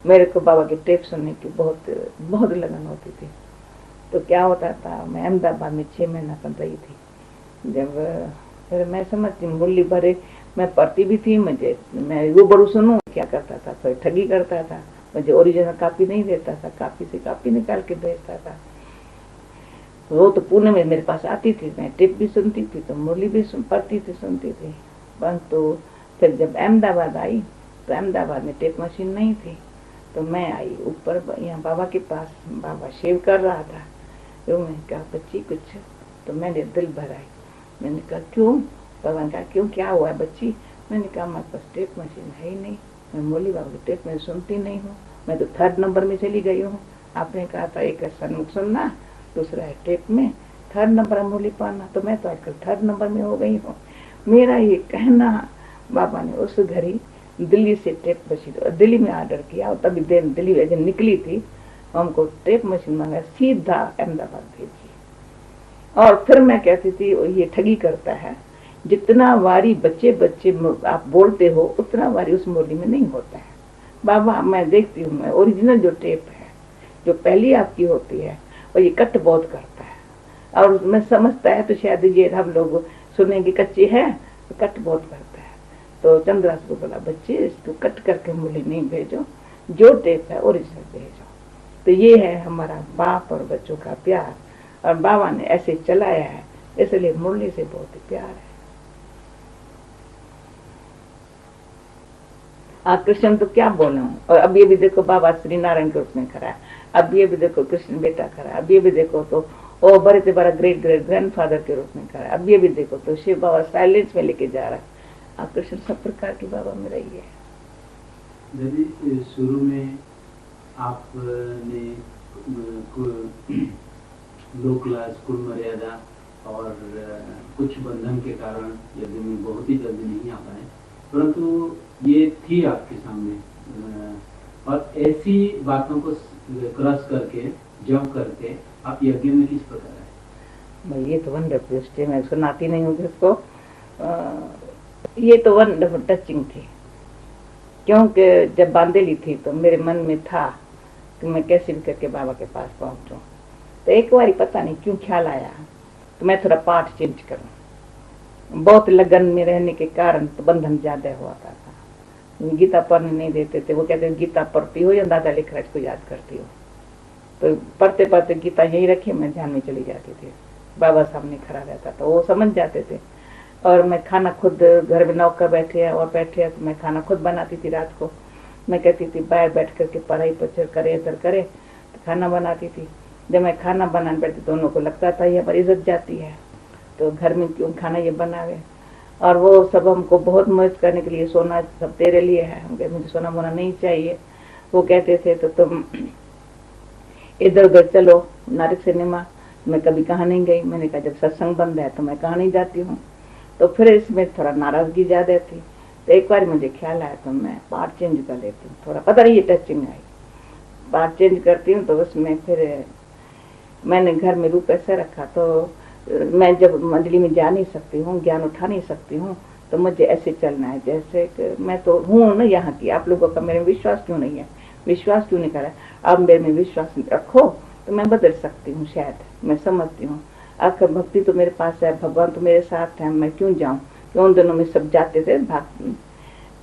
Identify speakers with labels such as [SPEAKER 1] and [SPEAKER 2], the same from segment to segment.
[SPEAKER 1] मेरे को बाबा की टेप सुनने की बहुत बहुत लगन होती थी। तो क्या होता था, मैं अहमदाबाद में 6 महीना पर रही थी। जब फिर मैं समझती मुरली भरे मैं पढ़ती भी थी, मैं रूबरू सुनूं क्या करता था, फिर ठगी करता था। मुझे ओरिजिनल कापी नहीं देता था, कापी से कापी निकाल के भेजता था। वो तो पुणे में मेरे पास आती थी, मैं टेप भी सुनती थी तो मुरली भी पढ़ती थी, सुनती थी। परंतु फिर जब अहमदाबाद आई तो अहमदाबाद में टेप मशीन नहीं थी। तो मैं आई ऊपर यहाँ बाबा के पास, बाबा शेव कर रहा था। तो मैंने कहा बच्ची कुछ, तो मैंने दिल भर आई। मैंने कहा क्यों? बाबा ने कहा क्यों, क्या हुआ है बच्ची? मैंने कहा हमारे पास टेप मशीन है ही नहीं, मैं बोली बाबा की टेप में सुनती नहीं हूँ, मैं तो 3rd नंबर में चली गई हूँ। आपने कहा था एक है सन्मुख सुनना, दूसरा है टेप में, 3rd नंबर मूली पाना, तो मैं तो आजकल 3rd नंबर में हो गई हूँ। मेरा ये कहना, बाबा ने उस घड़ी दिल्ली से टेप मशीन दिल्ली में ऑर्डर किया, और तभी दिल्ली एजेंट निकली थी, हमको टेप मशीन मंगाया, सीधा अहमदाबाद भेजी। और फिर मैं कहती थी ये ठगी करता है, जितना वारी बच्चे बच्चे आप बोलते हो उतना वारी उस मुरली में नहीं होता है। बाबा मैं देखती हूँ, मैं ओरिजिनल जो टेप है, जो पहली आपकी होती है, और ये कट बहुत करता है, और मैं समझता है तो शायद ये हम लोग सुनेंगे कच्चे है तो कट बहुत करता है। तो चंद्रास को बोला बच्चे इसको कट करके मुरली नहीं भेजो, जो टेप है ओरिजिनल भेजो। तो ये है हमारा बाप और बच्चों का प्यार, और बाबा ने ऐसे चलाया है, इसलिए मुरली से बहुत प्यार है। कृष्ण तो क्या बोलूं, और अब ये भी देखो बाबा श्री नारायण के रूप में खड़ा है, अब ये भी देखो कृष्ण बेटा खड़ा है, अब ये भी देखो तो ओ बड़े से बड़ा ग्रेट ग्रेट ग्रैंडफादर के रूप में खड़ा है, अब ये भी देखो तो शिव बाबा साइलेंस में लेके जा रहा है। कृष्ण सब प्रकार की बाबा में रही है।
[SPEAKER 2] यदि शुरू में आपने लोक लाज, कुल मर्यादा और कुछ बंधन के कारण यदि में बहुत ही जल्दी नहीं आ पाए, परंतु ये थी आपके सामने, और ऐसी बातों को क्रॉस करके जंप करके आप यज्ञ में किस प्रकार है?
[SPEAKER 1] भाई ये तो वंडरफुल स्टे, मैं सुनाती नहीं हूँ जिसको, ये तो वंडरफुल टचिंग थी। क्योंकि जब बांधेली थी तो मेरे मन में था कि मैं कैसे भी करके बाबा के पास पहुंचूं। तो एक बार पता नहीं क्यों ख्याल आया कि मैं थोड़ा पाठ चेंज करूं। बहुत लगन में रहने के कारण तो बंधन ज्यादा हुआ था। गीता पढ़ने नहीं देते थे, वो कहते गीता पढ़ती हो या दादा लिखराज को याद करती हो। तो पढ़ते पढ़ते गीता यही रखी, मैं ध्यान में चली जाती थी, बाबा सामने खड़ा रहता था, वो समझ जाते थे। और मैं खाना खुद, घर में नौकर बैठे है और बैठे है तो मैं खाना खुद बनाती थी। रात को मैं कहती थी बाहर बैठ करके पढ़ाई पचर करे इधर करे, तो खाना बनाती थी। जब मैं खाना बनाने बैठती दोनों को लगता था ये पर इज्जत जाती है, तो घर में क्यों खाना ये बनावे। और वो सब हमको बहुत मदद करने के लिए, सोना सब तेरे लिए है, हम कहते मुझे सोना मोना नहीं चाहिए। वो कहते थे तो तुम इधर उधर चलो, नाटक सिनेमा। मैं कभी कहाँ नहीं गई, मैंने कहा जब सत्संग बंद है तो मैं कहाँ नहीं जाती हूँ। तो फिर इसमें थोड़ा नाराजगी ज्यादा थी। तो एक बार मुझे ख्याल आया तो मैं पार्ट चेंज कर लेती हूँ, थोड़ा पता नहीं ये टचिंग आई, पार्ट चेंज करती हूँ। तो उसमें फिर मैंने घर में रूप ऐसे रखा, तो मैं जब मंडली में जा नहीं सकती हूँ, ज्ञान उठा नहीं सकती हूँ, तो मुझे ऐसे चलना है जैसे कि मैं तो हूँ ना यहाँ की। आप लोगों का मेरे में विश्वास क्यों नहीं है, विश्वास क्यों नहीं कर रहा? अब मेरे में विश्वास रखो तो मैं बदल सकती हूँ, शायद मैं समझती हूँ। आखिर भक्ति तो मेरे पास है, भगवान तो मेरे साथ है, मैं क्यों जाऊँ? क्यों उन दिनों में सब जाते थे भाग,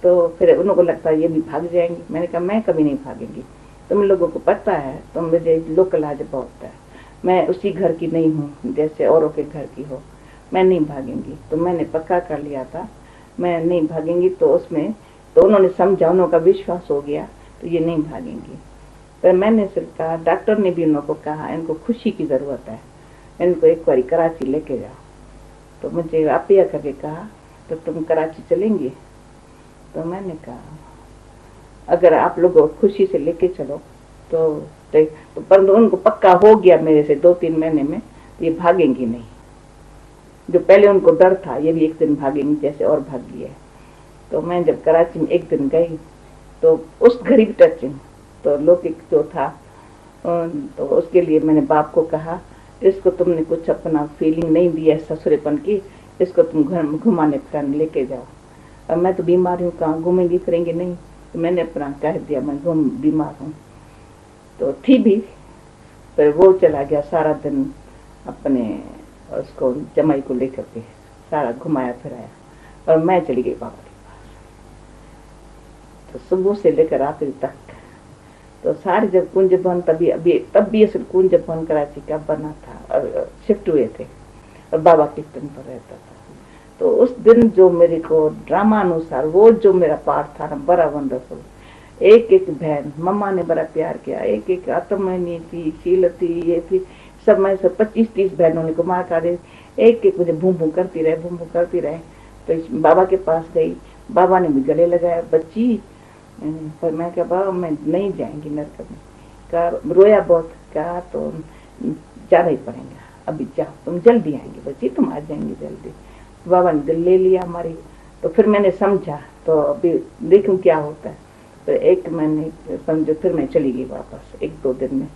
[SPEAKER 1] तो फिर उनको लगता है ये भी भाग जाएंगी। मैंने कहा मैं कभी नहीं भागेंगी, तुम लोगों को पता है, तुम मुझे लोकल आज बहुत है, मैं उसी घर की नहीं हूँ जैसे औरों के घर की हो, मैं नहीं भागेंगी। तो मैंने पक्का कर लिया था मैं नहीं भागेंगी। तो उसमें तो उन्होंने समझा, उनका विश्वास हो गया, तो ये नहीं भागेंगी। पर मैंने सिर्फ कहा, डॉक्टर ने भी उनको कहा इनको खुशी की जरूरत है, इनको एक बार कराची लेके जाओ। तो मुझे आपिया करके कहा तो तुम कराची चलेंगी? तो मैंने कहा अगर आप लोग खुशी से लेके चलो तो पर उनको पक्का हो गया मेरे से 2-3 महीने में, तो ये भागेंगी नहीं। जो पहले उनको डर था ये भी एक दिन भागेंगी जैसे और भागी है। तो मैं जब कराची में एक दिन गई तो उस घड़ी भी टचिंग, तो लौकिक जो था, तो उसके लिए मैंने बाप को कहा इसको तुमने कुछ अपना फीलिंग नहीं दी है ससुरेपन की, इसको तुम घर घुमाने फिराने लेके जाओ। और मैं तो बीमार हूँ, कहाँ घूमेंगी फिरेंगी नहीं, तो मैंने अपना कह दिया मैं बीमार हूँ, तो थी भी। फिर वो चला गया सारा दिन अपने उसको जमाई को लेकर के, सारा घुमाया फिराया, और मैं चली गई बाबा के पास। तो सुबह से लेकर आखिर तक तो सारे जब कुंज भवन तब भी असल कुंज भवन कराची का बना था और शिफ्ट हुए थे, और बाबा कीर्तन पर रहता था। तो उस दिन जो मेरे को ड्रामा अनुसार वो जो मेरा पार्ट था ना, बड़ा वंडरफुल। एक एक बहन, मम्मा ने बड़ा प्यार किया, एक एक आत्मनी थी, शील थी, ये थी, सब मैं सब 25-30 बहनों ने कुमार का एक एक मुझे भूम भूम करती रहे। तो बाबा के पास गई, बाबा ने भी गले लगाया, बच्ची, पर मैं क्या बाबा मैं नहीं जाएंगी नरक में। कहा रोया बहुत, कहा तो जाना ही पड़ेगा, अभी जाओ, तुम जल्दी आएंगी बच्ची, तुम आ जाएंगी जल्दी। तो बाबा ने दिल ले लिया हमारी। तो फिर मैंने समझा, तो अभी देखूं क्या होता है। फिर एक महीने समझो, फिर मैं चली गई वापस 1-2 दिन में।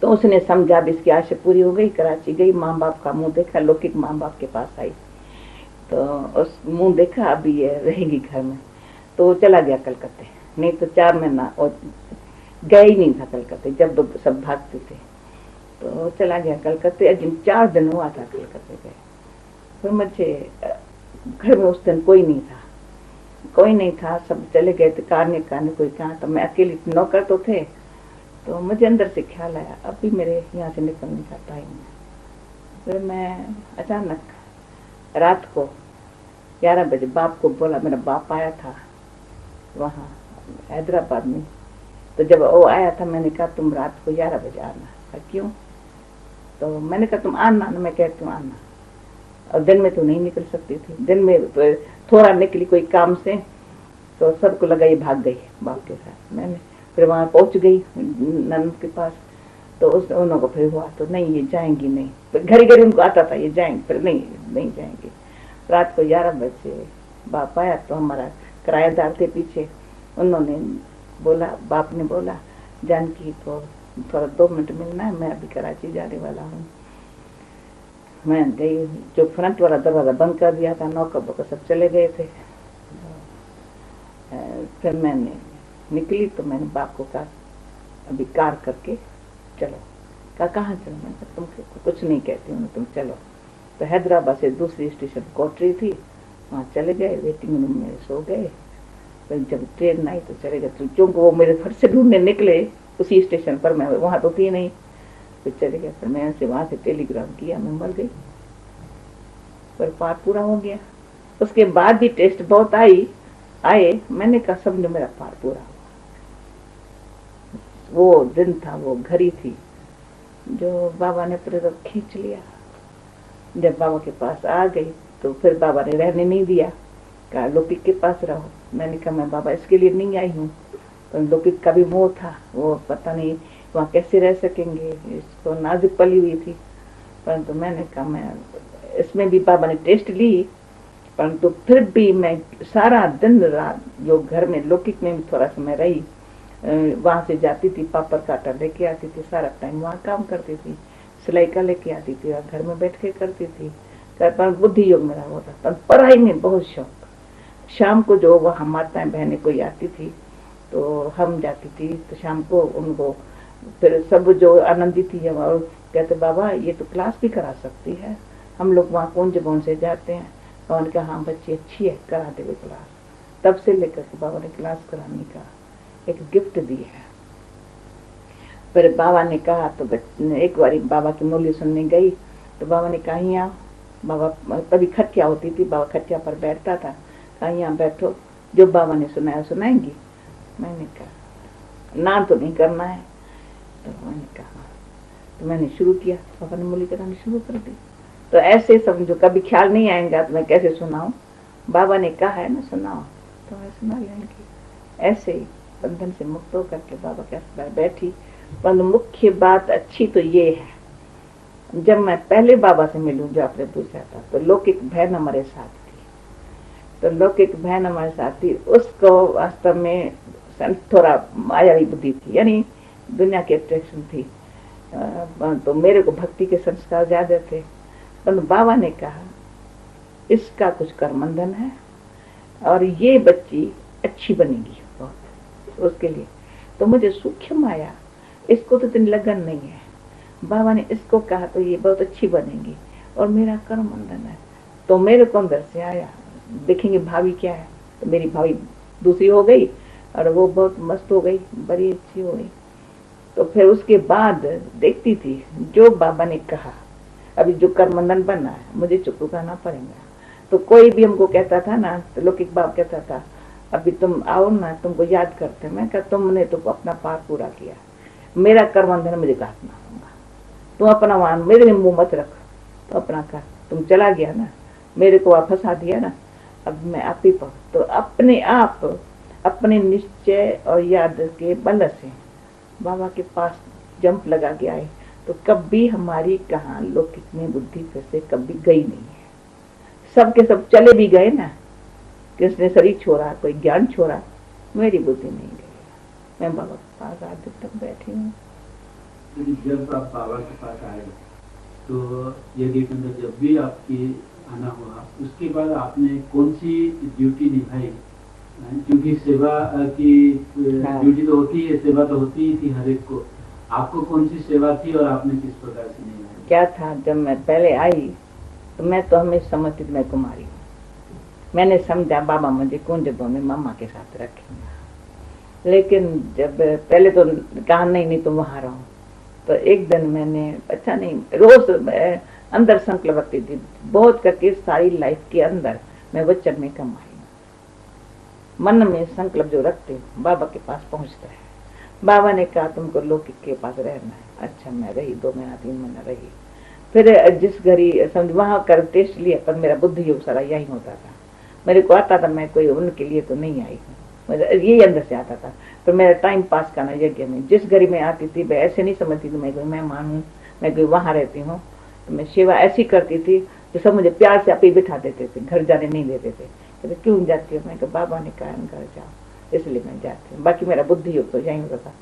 [SPEAKER 1] तो उसने समझा अब इसकी आशा पूरी हो गई, कराची गई, माँ बाप का मुंह देखा, लौकिक माँ बाप के पास आई, तो उस मुंह देखा अभी ये रहेगी घर में। तो वो चला गया कलकत्ते, नहीं तो 4 महीना और गया ही नहीं था कलकत्ते, जब सब भागते थे। तो चला गया कलकत्ते, 4 दिन हुआ था कलकत्ते गए। फिर मुझे घर में उस दिन कोई नहीं था, सब चले गए थे, कारने कोई कहा, तो मैं अकेली, नौकर तो थे। तो मुझे अंदर से ख्याल आया अभी मेरे यहाँ से निकलने का टाइम है। फिर मैं अचानक रात को 11 बजे बाप को बोला, मेरा बाप आया था वहाँ हैदराबाद में। तो जब वो आया था मैंने कहा तुम रात को 11 बजे आना। क्यों? तो मैंने कहा तुम आना, मैं कहती हूँ आना। और दिन में तो नहीं निकल सकती थी, दिन में तो थोड़ा निकली कोई काम से, तो सबको लगा ये भाग गई बाप के साथ। मैंने फिर वहाँ पहुँच गई ननद के पास, तो उन को फिर हुआ तो नहीं ये जाएंगी नहीं, फिर घड़ी उनको आता था ये जाएंगे, फिर नहीं जाएंगे। रात को 11 बजे बाप आया, तो हमारा किराएदार थे पीछे, उन्होंने बोला, बाप ने बोला जानकी को थोड़ा 2 मिनट मिलना है, मैं अभी कराची जाने वाला हूँ। मैं गई, जो फ्रंट वाला दरवाजा बंद कर दिया था, नौकर बोकर सब चले गए थे। फिर मैंने निकली तो मैंने बाप को कहा अभी कार करके चलो। कहा कहाँ चलो? मैं तुम कुछ नहीं कहती हूँ, तुम चलो। तो हैदराबाद से दूसरी स्टेशन कोटरी थी, वहाँ चले गए, वेटिंग रूम में सो गए। फिर जब ट्रेन आई तो चले गए, क्योंकि वो मेरे फट से ढूंढने निकले उसी स्टेशन पर, मैं वहाँ तो थी नहीं। फिर चले गए, फिर मैं वहाँ से टेलीग्राम किया, मैं मर गई। पर पार पूरा हो गया। उसके बाद भी टेस्ट बहुत आए, मैंने कहा समझो मेरा पार पूरा हुआ। वो दिन था, वो घड़ी थी जो बाबा ने पूरे खींच लिया। जब बाबा के पास आ गई तो फिर बाबा ने रहने नहीं दिया, कहा लौकिक के पास रहो। मैंने कहा मैं बाबा इसके लिए नहीं आई हूँ, तो लौकिक का भी मोह था, वो पता नहीं वहाँ कैसे रह सकेंगे, इसको नाजुक पली हुई थी। परंतु मैंने कहा मैं इसमें भी बाबा ने टेस्ट ली, परंतु फिर भी मैं सारा दिन रात जो घर में लौकिक में भी थोड़ा समय रही, वहां से जाती थी, पापड़ काटा लेके आती थी, सारा टाइम वहाँ काम करती थी, सिलाई का लेके आती थी और घर में बैठ के करती थी। पर बुद्धि योग मेरा होता था, पढ़ाई में बहुत शौक। शाम को जो वहाँ माताएं बहनें कोई आती थी तो हम जाती थी, तो शाम को उनको फिर सब जो आनंदित थी और कहते बाबा ये तो क्लास भी करा सकती है, हम लोग वहाँ कुंज भवन से जाते हैं। और उनका हाँ बच्ची अच्छी है, करा देवे क्लास। तब से लेकर के बाबा ने क्लास कराने का एक गिफ्ट दी है। फिर बाबा ने कहा, तो एक बार बाबा की मूल्य सुनने गई, तो बाबा ने कहा यहाँ, बाबा तभी खटिया होती थी, बाबा खटिया पर बैठता था, कहा यहाँ बैठो, जो बाबा ने सुनाया सुनाएंगी। मैंने कहा ना तो नहीं करना है, तो मैंने कहा, तो मैंने शुरू किया, बाबा ने मूल्य करानी शुरू कर दी। तो ऐसे समझो कभी ख्याल नहीं आएगा तो मैं कैसे सुनाऊं, बाबा ने कहा है ना सुनाओ, तो मैं सुना लेंगी। ऐसे ही बंधन से मुक्त होकर के बाबा के पास बैठी। पर मुख्य बात अच्छी तो ये है, जब मैं पहले बाबा से मिलूं जो आपने पूछा था, तो लौकिक बहन हमारे साथ थी। तो लौकिक बहन हमारे साथ थी, उसको वास्तव में थोड़ा मायावी बुद्धि थी, यानी दुनिया की अट्रैक्शन थी। तो मेरे को भक्ति के संस्कार ज्यादा थे। तो बाबा ने कहा इसका कुछ कर्मबंधन है और ये बच्ची अच्छी बनेगी बहुत उसके लिए। तो मुझे सूक्ष्म आया, इसको तो इतनी लगन नहीं है, बाबा ने इसको कहा तो ये बहुत अच्छी बनेगी और मेरा कर्म बंधन है। तो मेरे को अंदर से आया, देखेंगे भाभी क्या है। तो मेरी भाभी दूसरी हो गई और वो बहुत मस्त हो गई, बड़ी अच्छी हो गई। तो फिर उसके बाद देखती थी जो बाबा ने कहा, अभी जो कर्म बंधन बना है मुझे चुकाना पड़ेगा। तो कोई भी हमको कहता था ना, तो लौकिक बाप कहता था अभी तुम आओ ना, तुमको याद करते। मैं कहा तुमने तो अपना पार पूरा किया, मेरा कर्म बंधन मुझे काटना होगा। तुम अपना मान मेरे मुंह मत रख, तो अपना कर। तुम चला गया ना, मेरे को वापस आ दिया ना, अब मैं आप ही पर। तो अपने आप अपने निश्चय और याद के बल से बाबा के पास जंप लगा के आए। तो कभी हमारी कहाँ लौकिक में बुद्धि फिर से कभी गई नहीं है। सबके सब चले भी गए ना, किसने शरीर छोड़ा, कोई ज्ञान छोड़ा, मेरी बुद्धि नहीं गई। मैं बाबा के पास आज तक बैठी हूँ।
[SPEAKER 2] जब आप बाबा के पास आए तो यज्ञ के अंदर जब भी आपकी आना हुआ, उसके बाद आपने कौन सी ड्यूटी निभाई? क्योंकि सेवा की ड्यूटी तो होती है, सेवा तो होती ही थी हर एक को। आपको कौन सी सेवा थी और आपने किस प्रकार से निभाई? क्या
[SPEAKER 1] था, जब मैं पहले आई तो मैं तो हमेशा समझती थी मैं कुमारी हूँ। मैंने समझा बाबा मुझे कुंज में मामा के साथ रखेंगे। लेकिन जब पहले तो कहा नहीं तुम वहां रहो। तो एक दिन मैंने अच्छा नहीं, रोज अंदर संकल्प रखती थी बहुत करके, सारी लाइफ के अंदर मैं वचन में कमाई, मन में संकल्प जो रखते हो बाबा के पास पहुंचता है। बाबा ने कहा तुमको लौकिक के पास रहना है। अच्छा मैं रही 2 महीना 3 महीना रही। फिर जिस घड़ी समझ वहां कर टेस्ट लिया, पर मेरा बुद्धि योग सारा यही होता था। मेरे को आता था मैं कोई उनके लिए तो नहीं आई हूँ, यही अंदर से आता था। तो मेरा टाइम पास करना यज्ञ में, जिस घड़ी में आती थी मैं ऐसे नहीं समझती थी मैं कोई मेहमान हूँ, मैं कोई वहां रहती हूँ। तो मैं सेवा ऐसी करती थी तो सब मुझे प्यार से आप ही बिठा देते थे, घर जाने नहीं देते थे। कहते क्यों जाती हो? मैं कहा बाबा ने कहा घर जाओ इसलिए मैं जाती हूँ। बाकी मेरा बुद्धि योग तो यही होता था।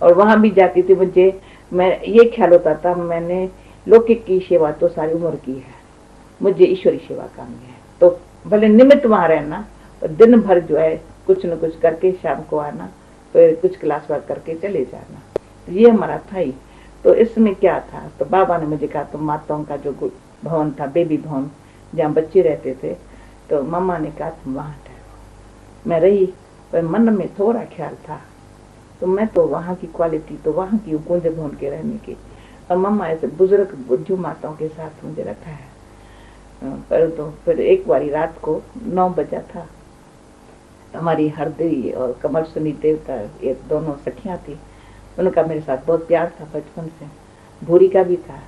[SPEAKER 1] और वहां भी जाती थी, मुझे मैं ये ख्याल होता था मैंने लौकिक की सेवा तो सारी उम्र की है, मुझे ईश्वरी सेवा करनी है। तो भले निमित्त वहां रहना और दिन भर जो है कुछ न कुछ करके शाम को आना, फिर कुछ क्लास वर्क करके चले जाना। तो ये हमारा था ही। तो इसमें क्या था, तो बाबा ने मुझे कहा तुम माताओं का जो भवन था, बेबी भवन जहाँ बच्चे रहते थे, तो मम्मा ने कहा तुम वहां ठहरो। मैं रही, पर मन में थोड़ा ख्याल था तो मैं तो वहां की क्वालिटी तो वहां की कुंज भवन के रहने की, और मम्मा ऐसे बुजुर्ग बुद्धू माताओं के साथ मुझे रखा है। पर तो फिर एक बारी रात को 9 बजा था, हमारी हरदी और कमल सुनी देवता ये दोनों सखियां थी, उनका मेरे साथ बहुत प्यार था बचपन से, भूरी का भी था।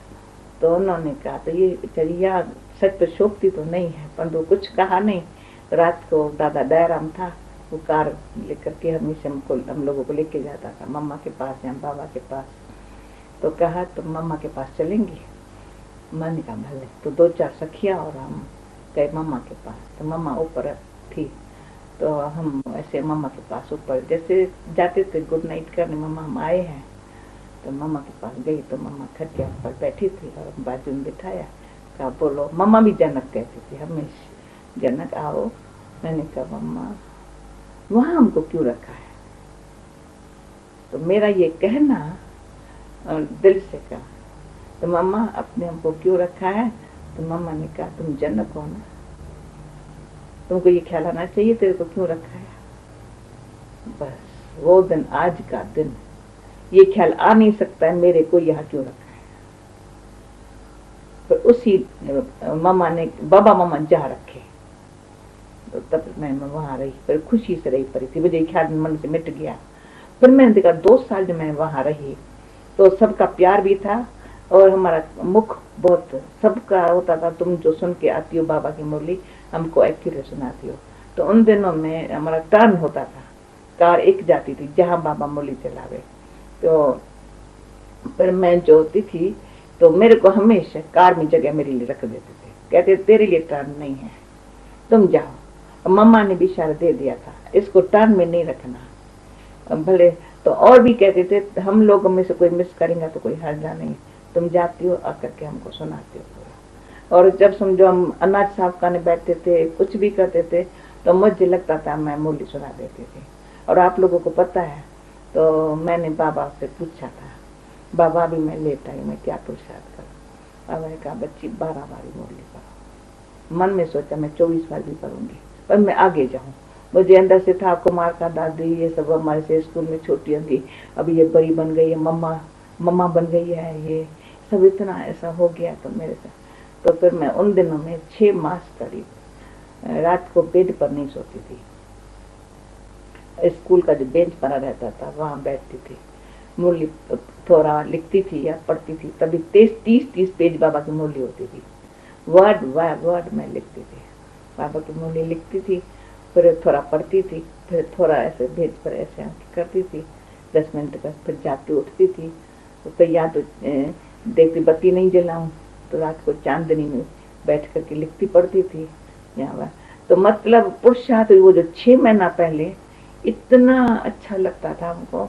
[SPEAKER 1] तो उन्होंने कहा तो ये चरिया सच तो शोभती तो नहीं है, परंतु कुछ कहा नहीं। रात को दादा दयाराम था, वो कार लेकर के हमेशा हम लोगों को लेके जाता था मम्मा के पास या बाबा के पास। तो कहा तुम मम्मा के पास चलेंगी? मैंने कहा भले। तो 2-4 सखियां और हम गए मम्मा के पास। तो मम्मा ऊपर थी, तो हम ऐसे मम्मा के पास ऊपर जैसे जाते थे गुड नाइट करने, मम्मा हम आए हैं। तो मम्मा के पास गई तो मम्मा खटिया पर बैठी थी और बाजू में बिठाया, कहा बोलो। मम्मा भी जनक कहती थी हमेशा, जनक आओ। मैंने कहा मम्मा वहां हमको क्यों रखा है? तो मेरा ये कहना दिल से कहा, तो मम्मा अपने हमको क्यों रखा है? तो मम्मा ने कहा तुम जनक हो ना, तुमको ये ख्याल आना चाहिए तेरे को क्यों रखा है। बस वो दिन आज का दिन ये ख्याल आ नहीं सकता है मेरे को यहाँ क्यों रखा है। तो उसी मम्मा ने बाबा मम्मा जहाँ रखे, तो तब मैं वहां रही, फिर खुशी से रही पड़ी थी, मुझे ख्याल मन से मिट गया। फिर मैंने देखा 2 साल जब मैं वहां रही तो सबका प्यार भी था और हमारा मुख बहुत सबका होता था, तुम जो सुन के आती हो बाबा की मुरली हमको एक्यूरेट सुनाती हो। तो उन दिनों में हमारा टर्न होता था, कार एक जाती थी जहाँ बाबा मुरली चलावे। तो फिर मैं जो होती थी तो मेरे को हमेशा कार में जगह मेरे लिए रख देते थे, कहते तेरे लिए टर्न नहीं है तुम जाओ। मम्मा ने भी इशारा दे दिया था इसको टर्न में नहीं रखना भले। तो और भी कहते थे हम लोगों में से कोई मिस करेंगे तो कोई हर्जा नहीं, तुम जाती हो आकर के हमको सुनाती हो। और जब समझो हम अनाज साफ करने बैठते थे, कुछ भी करते थे, तो मुझे लगता था मैं मुरली सुना देती थी। और आप लोगों को पता है, तो मैंने बाबा से पूछा था, बाबा अभी मैं लेट आई, मैं क्या पुरुषार्थ करूँ? बाबा ने कहा बच्ची 12 बारी मुरली पढ़ो। मन में सोचा मैं 24 बार भी पढ़ूंगी, पर मैं आगे जाऊँ। मुझे अंदर से था कुमार का दादी ये सब हमारे से स्कूल में छोटी थी, अभी ये बड़ी बन गई है, मम्मा मम्मा बन गई है, ये सब इतना ऐसा हो गया तो मेरे साथ। तो फिर मैं उन दिनों में 6 मास करीब रात को बेड पर नहीं सोती थी। स्कूल का जो बेंच बना रहता था वहां बैठती थी, मुरली थोड़ा लिखती थी या पढ़ती थी। तभी 30 पेज बाबा की मुरली होती थी, वर्ड वर्ड मैं लिखती थी, बाबा की मुरली लिखती थी, फिर थोड़ा पढ़ती थी, फिर थोड़ा ऐसे बेंच पर ऐसे आके करती थी 10 मिनट का, फिर जाके उठती थी। तो फिर या तो देखती बत्ती नहीं जलाऊं, तो रात को चांदनी में बैठ करके लिखती पढ़ती थी यहाँ। तो मतलब पुरुषार्थ वो जो 6 महीना पहले इतना अच्छा लगता था हमको,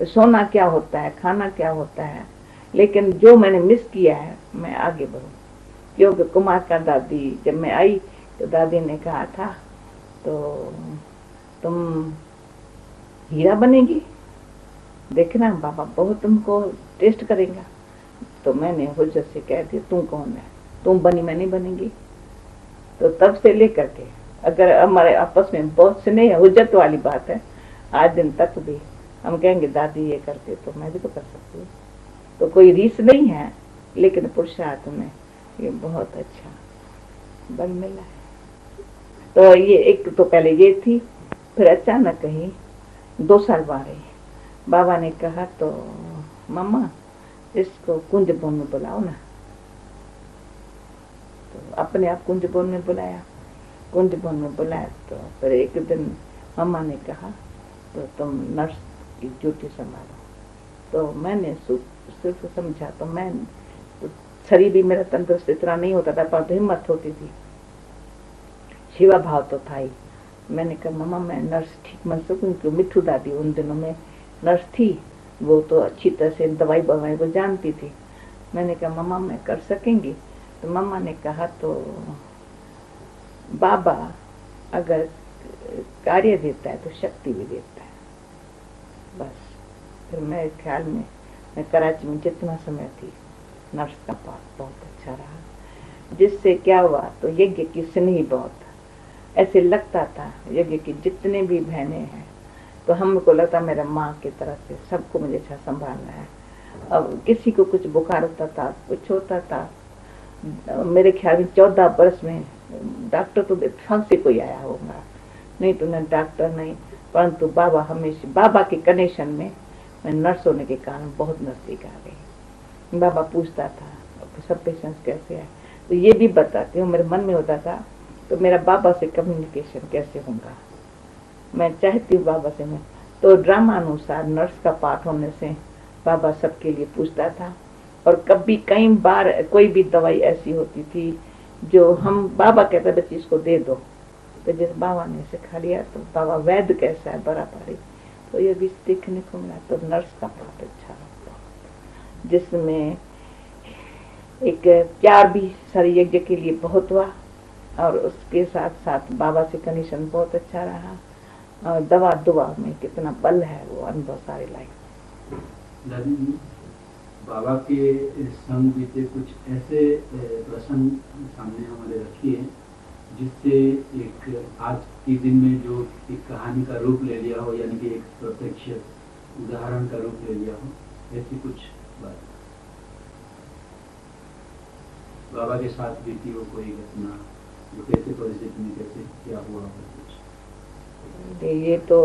[SPEAKER 1] सोना क्या होता है, खाना क्या होता है, लेकिन जो मैंने मिस किया है मैं आगे बढ़ूं। क्योंकि कुमार का दादी जब मैं आई तो दादी ने कहा था तो तुम हीरा बनेगी, देखना बाबा बहुत तुमको टेस्ट करेगा। तो मैंने हुज्जत से कह दिया तुम कौन है, तुम बनी मैं नहीं बनेगी। तो तब से लेकर के अगर हमारे आपस में बहुत स्नेह हुज्जत वाली बात है, आज दिन तक भी हम कहेंगे दादी ये करते तो मैं भी तो कर सकती हूँ। तो कोई रीस नहीं है, लेकिन पुरुषार्थ में ये बहुत अच्छा बल मिला है। तो ये एक तो पहले ये थी, फिर अचानक कहीं 2 साल बाद बाबा ने कहा तो मम्मा इसको कुंज बोन में बुलाओ ना। तो अपने आप कुंज बोन में बुलाया, कुंज बोन में बुलाया। तो फिर एक दिन मम्मा ने कहा तो तुम नर्स की ड्यूटी संभालो। तो मैंने सिर्फ समझा, तो मैं तो शरीर भी मेरा तंदुरुस्त इतना नहीं होता था, पर हिम्मत होती थी, शिवा भाव तो था ही। मैंने कहा मम्मा मैं नर्स ठीक मन सकूँ, क्योंकि मिठू दादी उन दिनों में नर्स थी, वो तो अच्छी तरह से दवाई बवाई को जानती थी। मैंने कहा मम्मा मैं कर सकेंगी? तो मम्मा ने कहा तो बाबा अगर कार्य देता है तो शक्ति भी देता है। बस फिर मेरे ख्याल में मैं कराची में जितना समय थी नर्स का पाठ बहुत अच्छा रहा। जिससे क्या हुआ तो यज्ञ की स्नेह बहुत, ऐसे लगता था यज्ञ की जितने भी बहनें हैं तो हमको लगता मेरा माँ की तरफ से सबको मुझे अच्छा संभालना है। अब किसी को कुछ बुखार होता था, कुछ होता था, मेरे ख्याल में 14 वर्ष में डॉक्टर तो फंक से कोई आया होगा, नहीं तो न डॉक्टर नहीं, परंतु बाबा हमेशा बाबा के कनेक्शन में मैं नर्स होने के कारण बहुत नजदीक आ गई। बाबा पूछता था सब पेशेंट्स कैसे है, तो ये भी बताती हूँ, मेरे मन में होता था तो मेरा बाबा से कम्युनिकेशन कैसे होगा, मैं चाहती हूँ बाबा से मैं। तो ड्रामा अनुसार नर्स का पाठ होने से बाबा सबके लिए पूछता था। और कभी कई बार कोई भी दवाई ऐसी होती थी जो हम बाबा कहते बच्ची इसको दे दो, तो जिस बाबा ने इसे खा लिया तो बाबा वैद्य कैसा है बराबरी, तो ये भी देखने को मिला। तो नर्स का पाठ अच्छा लगता, जिसमें एक प्यार भी सारी यज्ञ के लिए बहुत हुआ, और उसके साथ साथ बाबा से कनेक्शन बहुत अच्छा रहा, और दवा दुआ में कितना बल है वो अनुभव सारे लाइफ।
[SPEAKER 2] दादी जी, बाबा के संग बीते कुछ ऐसे प्रसंग सामने हमारे रखिए जिससे एक आज के दिन में जो एक कहानी का रूप ले लिया हो, यानी कि एक प्रत्यक्ष उदाहरण का रूप ले लिया हो, ऐसी कुछ बात बाबा के साथ बीती हो कोई घटना, जो कैसे परिस्थिति में कैसे क्या हुआ हो कुछ।
[SPEAKER 1] ये तो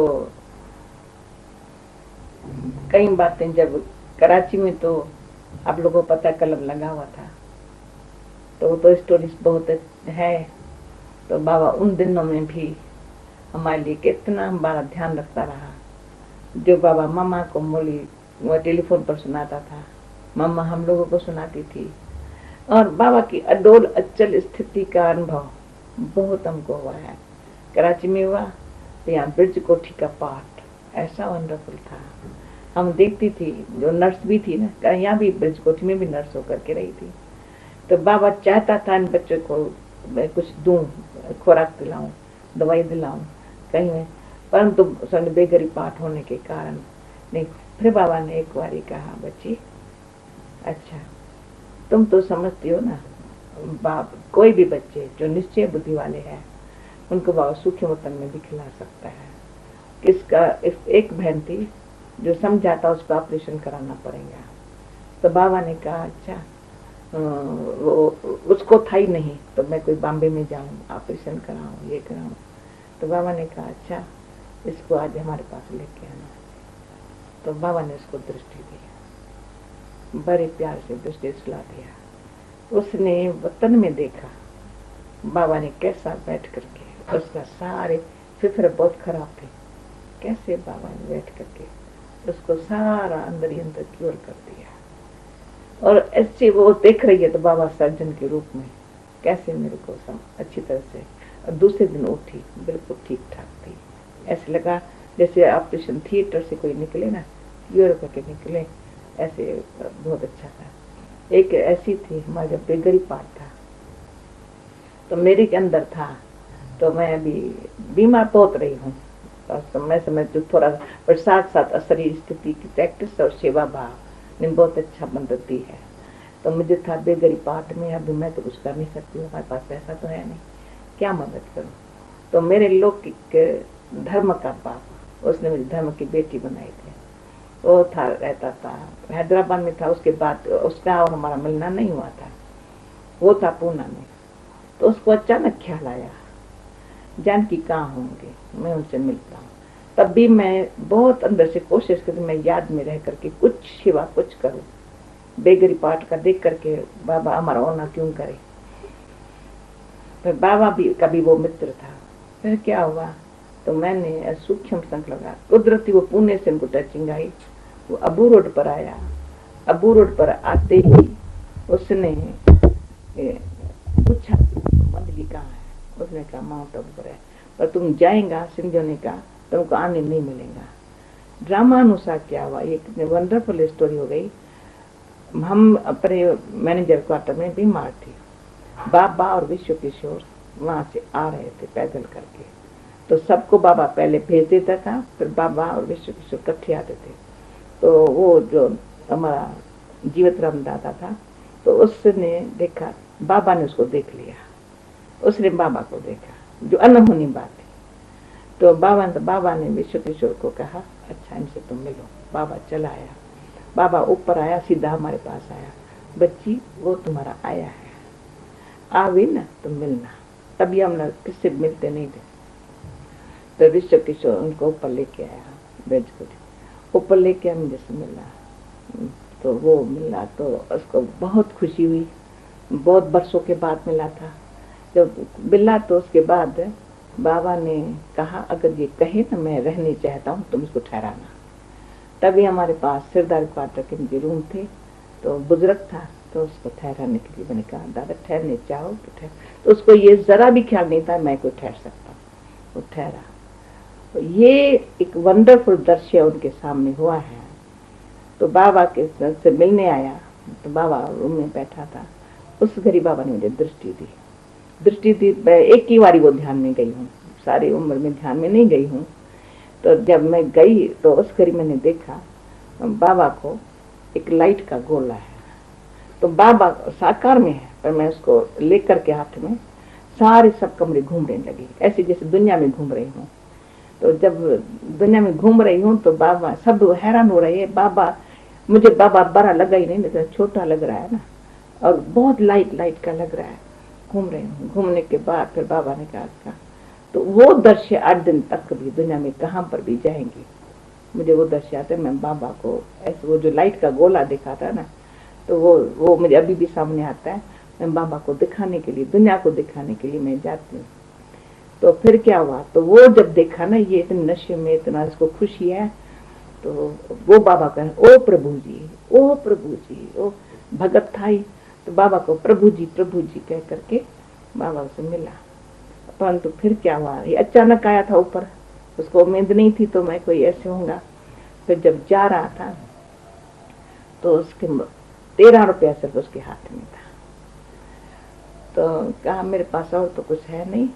[SPEAKER 1] कई बातें, जब कराची में तो आप लोगों को पता कलम लगा हुआ था, तो स्टोरीज बहुत है। तो बाबा उन दिनों में भी हमारे लिए कितना हमारा ध्यान रखता रहा। जो बाबा मम्मा को मोली वो टेलीफोन पर सुनाता था, मम्मा हम लोगों को सुनाती थी, और बाबा की अडोल अचल स्थिति का अनुभव बहुत हमको हुआ है। कराची में हुआ तो यहाँ ब्रिज कोठी का पाठ ऐसा वंडरफुल था, हम देखती थी, जो नर्स भी थी ना, यहाँ भी ब्रिज कोठी में भी नर्स होकर के रही थी। तो बाबा चाहता था इन बच्चों को मैं कुछ दूं, खुराक पिलाऊं, दवाई दिलाऊं कहीं में, परंतु बेगरी पाठ होने के कारण नहीं। फिर बाबा ने एक बार कहा, बच्ची अच्छा तुम तो समझती हो ना, बाप कोई भी बच्चे जो निश्चय बुद्धि वाले हैं उनको बाबा सूक्ष्म वतन में भी खिला सकता है। किसका एक बहन थी जो समझाता उसका ऑपरेशन कराना पड़ेगा। तो बाबा ने कहा अच्छा वो उसको था ही नहीं, तो मैं कोई बॉम्बे में जाऊं ऑपरेशन कराऊं ये कराऊं। तो बाबा ने कहा अच्छा इसको आज हमारे पास लेके आना। तो बाबा ने उसको दृष्टि दिया, बड़े प्यार से दृष्टि सुला दिया। उसने वतन में देखा बाबा ने कैसा बैठ करके, उसका सारे फिक्र बहुत खराब थे, कैसे बाबा ने बैठ करके उसको सारा अंदर ही अंदर क्योर कर दिया। और ऐसे वो देख रही है तो बाबा सर्जन के रूप में कैसे मेरे को अच्छी तरह से, और दूसरे दिन उठी बिल्कुल ठीक ठाक थी। ऐसे लगा जैसे ऑपरेशन थिएटर से कोई निकले ना, क्योर करके निकले, ऐसे बहुत अच्छा था। एक ऐसी थी हमारा जब बेगरी पाठ था तो मेरे के अंदर था, तो मैं अभी बीमार बहुत रही हूँ समय समय जो थोड़ा, पर साथ साथ शरीर स्थिति की प्रैक्टिस और सेवा भाव ने बहुत अच्छा मदद दी है। तो मुझे था बेगरी पाठ में, अभी मैं तो कुछ कर नहीं सकती हूँ, हमारे पास पैसा तो है नहीं, क्या मदद करूँ। तो मेरे लौकिक धर्म का बाप, उसने मुझे धर्म की बेटी बनाई थी। वो था रहता था हैदराबाद में था, उसके बाद उसका और हमारा मिलना नहीं हुआ था, वो था पूना में। तो उसको अचानक ख्याल आया जानकी कहाँ होंगे, मैं उनसे मिलता हूँ। तब भी मैं बहुत अंदर से कोशिश करती मैं याद में रह करके कुछ सिवा कुछ करूँ, बेगरी पाठ का देख करके बाबा हमारा होना क्यों करे। फिर बाबा भी कभी वो मित्र था। फिर क्या हुआ, तो मैंने सूक्ष्म संक लगा, कुदरती वो पुणे से उनको टचिंग आई। वो अबू रोड पर आया, अबू रोड पर आते ही उसने पूछा मंडली कहाँ है। उसने कहा माउंट आबू पर है, पर तुम जाएगा सिंधियों ने कहा तुमको आने नहीं मिलेगा। ड्रामा अनुसार क्या हुआ, ये कितनी वंडरफुल स्टोरी हो गई। हम अपने मैनेजर क्वार्टर में बीमार थे, बाबा और विश्व किशोर वहां से आ रहे थे पैदल करके। तो सबको बाबा पहले भेज देता था, फिर बाबा और विश्व किशोर इकट्ठे आते थे। तो वो जो हमारा जीवत राम दादा था, तो उसने देखा, बाबा ने उसको देख लिया, उसने बाबा को देखा, जो अनहोनी बात थी। तो बाबा ने विश्व किशोर को कहा अच्छा इनसे तुम मिलो। बाबा चला आया, बाबा ऊपर आया, सीधा हमारे पास आया, बच्ची वो तुम्हारा आया है, आवे ना तुम मिलना। तभी हम लोग किससे मिलते नहीं थे। तो विश्व किशोर उनको ऊपर लेके आया, बेंच को ऊपर लेके आया, मुझे से मिला। तो वो मिला तो उसको बहुत खुशी हुई, बहुत बरसों के बाद मिला था। जब मिला तो उसके बाद बाबा ने कहा अगर ये कहे ना मैं रहने चाहता हूँ तुम इसको ठहराना। तभी हमारे पास सिरदार क्वार्टर के मुझे रूम थे, तो बुजुर्ग था, तो उसको ठहराने के लिए मैंने कहा दादा ठहरने चाहो तो ठहर। तो उसको ये जरा भी ख्याल नहीं था मैं कोई ठहर सकता हूँ, वो ठहरा। तो ये एक वंडरफुल दृश्य उनके सामने हुआ है। तो बाबा के से मिलने आया, तो बाबा रूम में बैठा था, उस घड़ी बाबा ने मुझे दृष्टि दी। मैं एक ही बारी वो ध्यान में गई हूँ, सारी उम्र में ध्यान में नहीं गई हूँ। तो जब मैं गई तो उस घड़ी मैंने देखा बाबा को एक लाइट का गोला है, तो बाबा साकार में है, पर मैं उसको लेकर के हाथ में सारे सब कमरे घूमने लगी, ऐसे जैसे दुनिया में घूम रही हूँ। तो जब दुनिया में घूम रही हूँ तो बाबा सब हैरान हो रहे हैं। बाबा मुझे बाबा बड़ा लगा ही नहीं, लेकिन छोटा लग रहा है ना, और बहुत लाइट का लग रहा है। घूम रही हूँ, घूमने के बाद फिर बाबा ने कहा तो वो दृश्य 8 दिन तक भी दुनिया में कहाँ पर भी जाएंगे, मुझे वो दृश्य आते। मैं बाबा को ऐसे वो जो लाइट का गोला दिखा था ना, तो वो मुझे अभी भी सामने आता है। मैं बाबा को दिखाने के लिए, दुनिया को दिखाने के लिए मैं जाती हूँ। तो फिर क्या हुआ, तो वो जब देखा ना ये इतने नशे में इतना इसको खुशी है, तो वो बाबा कहे ओ प्रभु जी, ओ प्रभु जी, ओ भगत था ही। तो बाबा को प्रभु जी कह करके बाबा से मिला। परंतु फिर क्या हुआ, ये अचानक आया था ऊपर, उसको उम्मीद नहीं थी तो मैं कोई ऐसे होऊंगा। फिर जब जा रहा था तो उसके 13 रुपया सिर्फ उसके हाथ में था। तो कहा मेरे पास और तो कुछ है नहीं,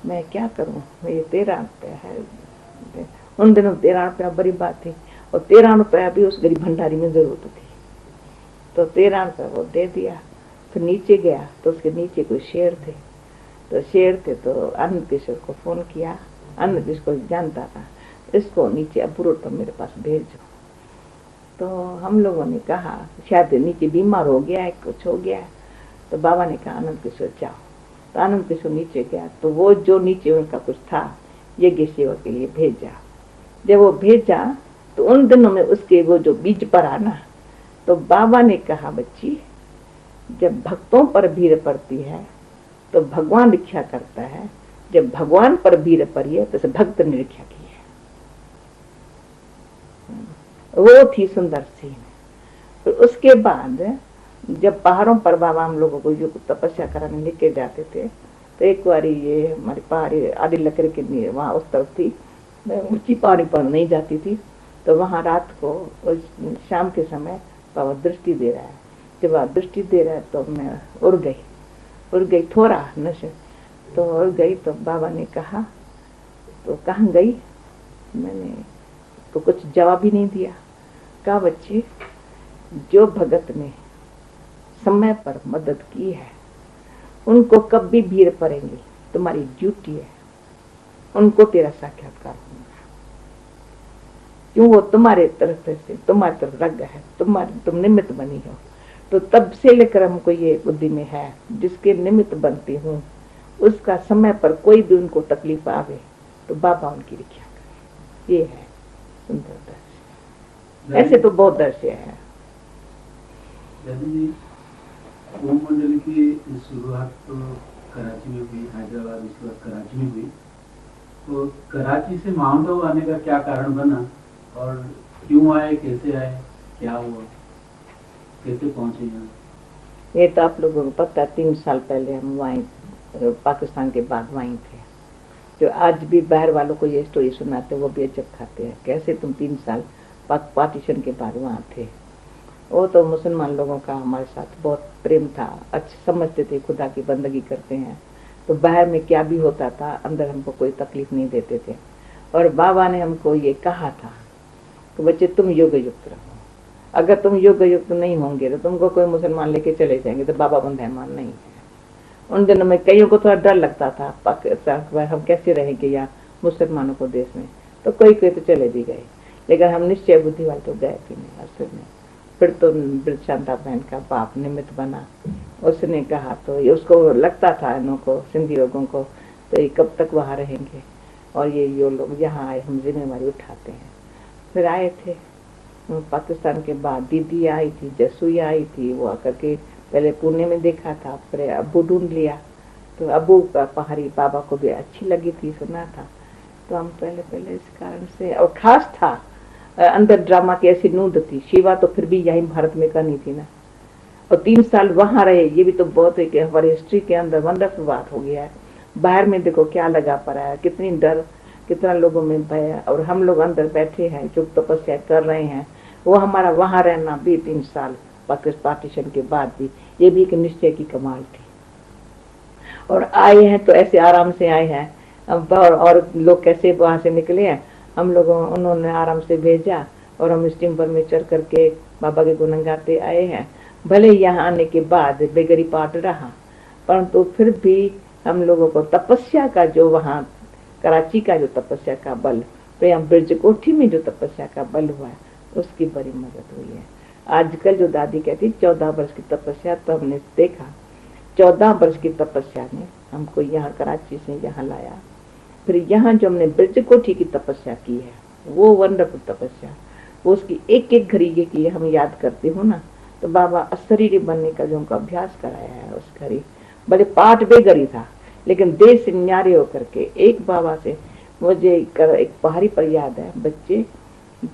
[SPEAKER 1] मैं क्या करूं, ये 13 रुपया है। उन दिनों 13 रुपया बड़ी बात थी, और 13 रुपया भी उस गरीब भंडारी में जरूरत थी। तो 13 रुपया वो दे दिया। फिर नीचे गया तो उसके नीचे कोई शेर थे, तो आनंद किशोर को फोन किया। आनंद किशोर जानता था, इसको नीचे अबू रोड पर मेरे पास भेजो। तो हम लोगों ने कहा शायद नीचे बीमार हो गया है, कुछ हो गया है। तो बाबा ने कहा आनंद किशोर जाओ। तो आनंद किशोर नीचे गया, तो वो जो नीचे उनका कुछ था यज्ञ सेवा के लिए भेजा। जब वो भेजा तो उन दिनों में उसके वो जो बीज पर आना, तो बाबा ने कहा बच्ची, जब भक्तों पर भीड़ पड़ती है तो भगवान रक्षा करता है, जब भगवान पर भीड़ पड़ी है तो भक्त ने रक्षा की है। वो थी सुंदर सीन। फिर उसके बाद जब पहाड़ों पर बाबा हम लोगों को जो तपस्या कराने लेके जाते थे, तो एक बार ये हमारी पहाड़ी आदि लकड़ी की वहाँ उस तरफ थी, ऊंची पहाड़ी पर नहीं जाती थी। तो वहाँ रात को शाम के समय बाबा दृष्टि दे रहा है। जब आप दृष्टि दे रहा है तो मैं उड़ गई थोड़ा नशे। तो उड़ गई तो बाबा ने कहा, तो कहाँ गई? मैंने तो कुछ जवाब ही नहीं दिया। कहा बच्ची, जो भगत ने समय पर मदद की है उनको कभी भीड़ पड़ेंगी, तुम्हारी ड्यूटी है उनको तेरा साक्षात्कार होगा। क्यों? वो तुम्हारे तरफ से, तुम्हारी तरफ रग है, तुम निमित्त बनी हो। तो तब से लेकर हमको ये बुद्धि में है, जिसके निमित्त बनती हूँ उसका समय पर कोई भी उनको तकलीफ आवे तो बाबा उनकी रक्षा करे। ये है सुंदर दृश्य। ऐसे तो बहुत दृश्य है।
[SPEAKER 2] ओम मंडल की शुरुआत तो कराची में हुई, हैदराबाद, उसके बाद कराची में हुई। तो कराची से माउंट आबू आने का क्या कारण बना, और क्यों आए, कैसे आए, क्या हुआ, कैसे पहुंचे यहाँ?
[SPEAKER 1] ये तो आप लोगों को पता है, 3 साल पहले हम वहीं पाकिस्तान के बाद वहीं थे। जो आज भी बाहर वालों को ये स्टोरी सुनाते वो भी अचक खाते हैं, कैसे तुम 3 साल पार्टीशन के बाद वहाँ थे। वो तो मुसलमान लोगों का हमारे साथ बहुत प्रेम था, अच्छे समझते थे, खुदा की बंदगी करते हैं। तो बाहर में क्या भी होता था, अंदर हमको कोई तकलीफ नहीं देते थे। और बाबा ने हमको ये कहा था कि बच्चे तुम योग युक्त रहो, अगर तुम योग युक्त नहीं होंगे तो तुमको कोई मुसलमान लेके चले जाएंगे तो बाबा बंधमान नहीं है। उन दिनों में कईयों को थोड़ा डर लगता था, पाकिस्तान हम कैसे रहेंगे या मुसलमानों को देश में, तो कोई तो चले भी गए, लेकिन हम निश्चय बुद्धि वाले तो गए भी नहीं असल में। फिर तो शांता बहन का बाप निमित्त बना, उसने कहा, तो ये उसको लगता था इन्हों को, सिंधी लोगों को, तो ये कब तक वहाँ रहेंगे, और ये लोग यहाँ आए, हम जिम्मेवारी उठाते हैं। फिर आए थे पाकिस्तान के बाद, दीदी आई थी, जसुई आई थी, वो आकर के पहले पुणे में देखा था, फिर अब्बू ढूंढ लिया। तो अब्बू का पहाड़ी बाबा को भी अच्छी लगी थी, सुना था। तो हम पहले इस कारण से, और खास था अंदर ड्रामा की ऐसी नूंद थी। शिवा तो फिर भी यहीं भारत में करनी थी ना, और 3 साल वहां रहे, ये भी तो बहुत है कि हमारी हिस्ट्री के अंदर वंडरफुल बात हो गया है। बाहर में देखो क्या लगा पड़ा है, कितनी डर, कितना लोगों में भय, और हम लोग अंदर बैठे हैं जो तपस्या कर रहे हैं। वो हमारा वहां रहना भी 3 साल पार्टीशन के बाद भी, ये भी एक निश्चय की कमाल थी। और आए हैं तो ऐसे आराम से आए हैं। और लोग कैसे वहां से निकले हैं, हम लोगों उन्होंने आराम से भेजा, और हम स्टीमर में चढ़ करके बाबा के गुण गाते आए हैं। भले यहाँ आने के बाद बेगरी पाठ रहा, परंतु फिर भी हम लोगों को तपस्या का जो वहाँ कराची का जो तपस्या का बल, तो यहाँ ब्रज कोठी में जो तपस्या का बल हुआ है, उसकी बड़ी मदद हुई है। आजकल जो दादी कहती 14 वर्ष की तपस्या, तो हमने देखा 14 वर्ष की तपस्या ने हमको यहाँ कराची से यहाँ लाया। फिर यहाँ जो हमने ब्रज कोठी की तपस्या की है, वो वंडरफुल तपस्या, वो उसकी एक एक घड़ी ये की हम याद करते हो ना, तो बाबा अशरीरी बनने का जो हमको अभ्यास कराया है, उस घड़ी भले पाठ बेगरी था, लेकिन देश से न्यारे होकर के एक बाबा से मुझे एक पहाड़ी पर याद है, बच्चे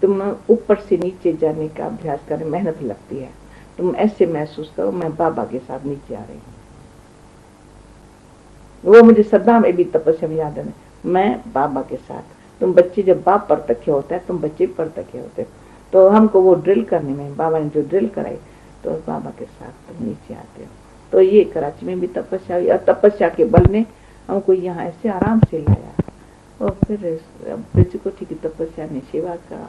[SPEAKER 1] तुम ऊपर से नीचे जाने का अभ्यास करें, मेहनत लगती है, तुम ऐसे महसूस करो मैं बाबा के साथ नीचे आ रही हूँ। वो मुझे सदा में भी तपस्या में याद है, मैं बाबा के साथ। तुम बच्चे जब बाप पर तके होता है, तुम बच्चे पर तके होते, तो हमको वो ड्रिल करने में बाबा ने जो ड्रिल कराई, तो बाबा के साथ तुम नीचे आते हो। तो ये कराची में भी तपस्या हुई, और तपस्या के बल ने हमको यहाँ ऐसे आराम से लाया। और फिर ब्रज कोठी की तपस्या ने सेवा का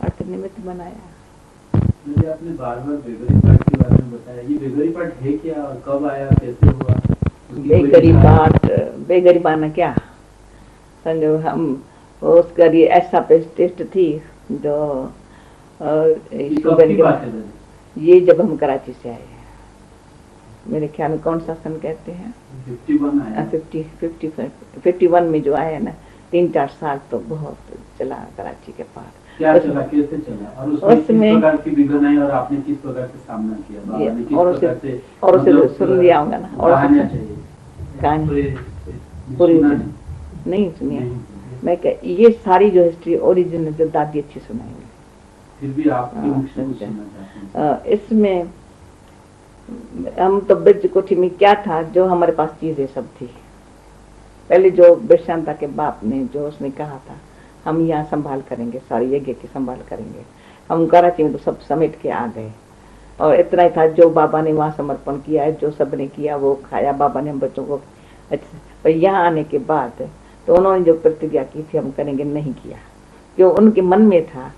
[SPEAKER 1] अर्थ निमित्त बनाया।
[SPEAKER 2] मुझे आपने बार बार बेगरी पाठ के बारे में बताया, ये बेगरी पाठ है क्या और कब आया, कैसे हुआ?
[SPEAKER 1] बेगरी पाठ, बेगरी माना क्या समझो, हम उसका ये ऐसा टेस्ट थी जो ये जब हम कराची से आए, मेरे ख्याल में कौन सा सन कहते हैं, 51 में जो आया ना, 3-4 साल तो बहुत चला कराची के पार।
[SPEAKER 2] क्या चला, कैसे चला, और उसमें किस प्रकार की विघ्न आई और आपने किस प्रकार से सामना किया, बाबा ने किस प्रकार से,
[SPEAKER 1] और उसे सुन लिया होगा ना, और कहानी पूरी नहीं सुनिए। मैं ये सारी जो हिस्ट्री ओरिजिनल जो दादी अच्छी सुनाएंगे,
[SPEAKER 2] फिर भी आप
[SPEAKER 1] इसमें हम तो ब्रज कोठी में क्या था, जो हमारे पास चीजें सब थी। पहले जो बिरशांता के बाप ने जो उसने कहा था, हम यहाँ संभाल करेंगे, सारी यज्ञ की संभाल करेंगे। हम कराची में तो सब समेट के आ गए, और इतना ही था जो बाबा ने वहाँ समर्पण किया है, जो सबने किया वो खाया बाबा ने हम बच्चों को। अच्छा, पर यहाँ आने के बाद तो उन्होंने जो प्रतिज्ञा की थी हम करेंगे, नहीं किया, क्यों उनके मन में था।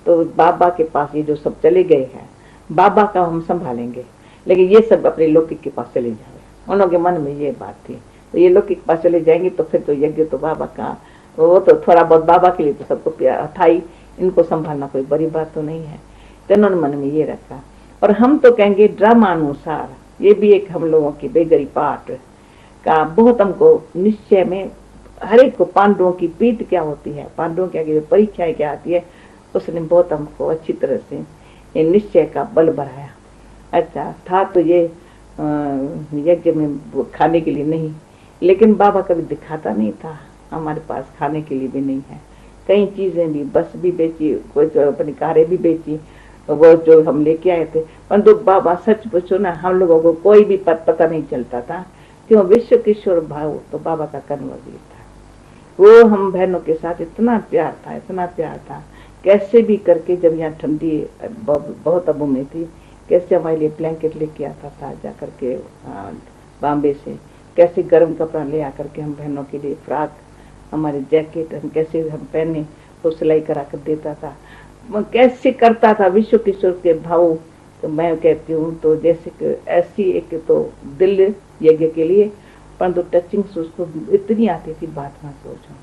[SPEAKER 1] तो बाबा के पास ये जो सब चले गए हैं, बाबा का हम संभालेंगे, लेकिन ये सब अपने लौकिक के पास चले जाए। उन लोगों के मन में ये बात थी, तो ये लौकिक के पास चले जाएंगे तो फिर तो यज्ञ तो बाबा का, वो तो थोड़ा बहुत बाबा के लिए तो सबको प्यार था ही, इनको संभालना कोई बड़ी बात तो नहीं है। तो उन्होंने मन में ये रखा। और हम तो कहेंगे ड्रामानुसार, ये भी एक हम लोगों की बेगरी पाठ का बहुत हमको निश्चय में, हर एक को पांडवों की प्रीत क्या होती है, पांडवों की आगे परीक्षाएं क्या आती है, उसने बहुत हमको अच्छी तरह से ये निश्चय का बल बढ़ाया। अच्छा था तो ये यज्ञ में खाने के लिए नहीं, लेकिन बाबा कभी दिखाता नहीं था, हमारे पास खाने के लिए भी नहीं है। कई चीजें भी, बस भी बेची, कुछ अपनी कारें भी बेची, वो जो हम लेके आए थे। परंतु बाबा सच पूछो ना, हम लोगों को कोई भी पता नहीं चलता था, क्यों विश्व किशोर भाव तो बाबा का कन्वर्जीव था। वो हम बहनों के साथ इतना प्यार था, इतना प्यार था, कैसे भी करके जब यहाँ ठंडी बहुत अबू में थी, कैसे हमारे लिए ब्लैंकेट लेके आता था जा करके बॉम्बे से, कैसे गर्म कपड़ा ले आकर के हम बहनों के लिए फ्रॉक, हमारे जैकेट हम कैसे हम पहने, वो सिलाई करा कर देता था, कैसे करता था विश्व किशोर के भाव। तो मैं कहती हूँ तो जैसे कि ऐसी एक तो दिल यज्ञ के लिए, परंतु टचिंग उसको इतनी आती थी, बात ना सोचो।